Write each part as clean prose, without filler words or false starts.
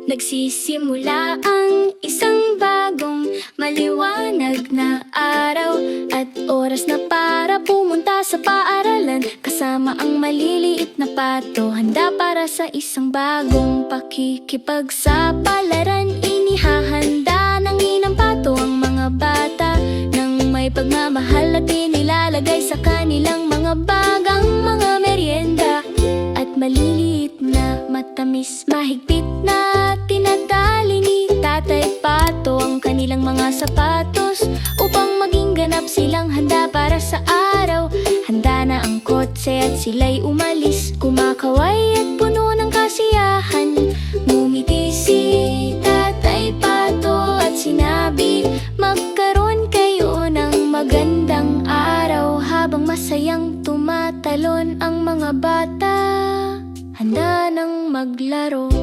Nagsisimula ang isang bagong maliwanag na araw at oras na para pumunta sa paaralan. Kasama ang maliliit na pato, handa para sa isang bagong pakikipagsapalaran. Inihahanda ng inang pato ang mga bata ng may pagmamahal at inilalagay sa kanilang mga bagang mga merienda. At maliliit na matamis, mahigpit na tinatali ni Tatay Pato ang kanilang mga sapatos upang maging ganap silang handa para sa araw. Handa na ang kotse at sila'y umalis, kumakaway at puno ng kasiyahan. Ngumiti si Tatay Pato at sinabi, magkaroon kayo ng magandang araw. Habang masayang tumatalon ang mga bata, handa nang maglaro.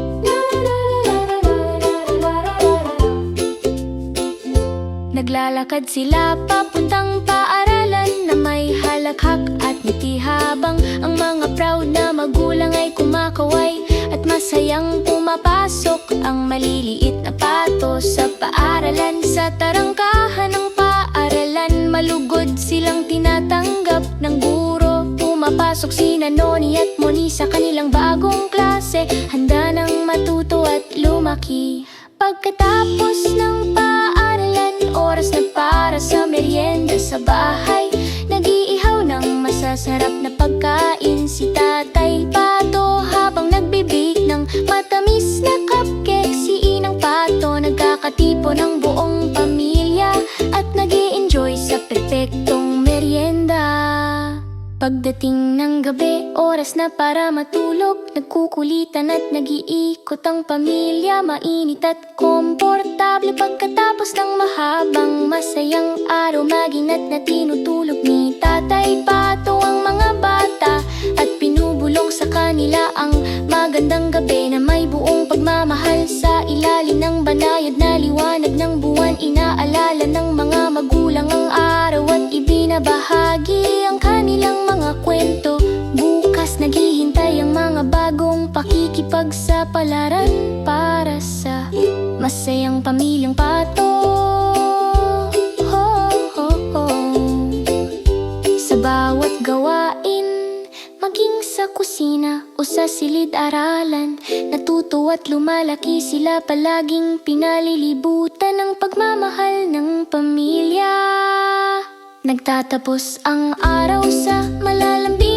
Naglalakad sila papuntang paaralan na may halakhak at ngiti habang ang mga proud na magulang ay kumakaway at masayang pumapasok ang maliliit na pato sa paaralan. Sa tarangkahan ng paaralan, malugod silang tinatanggap ng guro. Pumapasok sina Noni at Moni sa kanilang bagong klase, handa nang matuto at lumaki. Pagkatapos ng paaralan, oras na para sa merienda sa bahay. Nag-iihaw ng masasarap na pagkain si Tatay Pato habang nagbibig ng matamis na cupcake. Si Inang Pato nagkakatipo ng buong pamilya at nag-i-enjoy sa perpektong merienda. Pagdating ng gabi, oras na para matulog. Nagkukulitan at nag-iikot ang pamilya, mainit at komportable. Pagkatapos ng mahabang masayang araw, maginat na tinutulog ni Tatay Pato ang mga bata at pinubulong sa kanila ang magandang gabi na may buong pagmamahal. Sa ilalim ng banayad na liwanag ng buwan, inaalala ng mga magulang ang araw at ibinabahagi ang kanilang mga kwento. Bukas naghihintay ang mga bagong pakikipagsapalaran para sa masayang pamilyang pato. Ho, ho, ho. Sa bawat gawain, maging sa kusina o sa silid-aralan, natuto at lumalaki sila, palaging pinalilibutan ng pagmamahal ng pamilya. Nagtatapos ang araw sa malalambing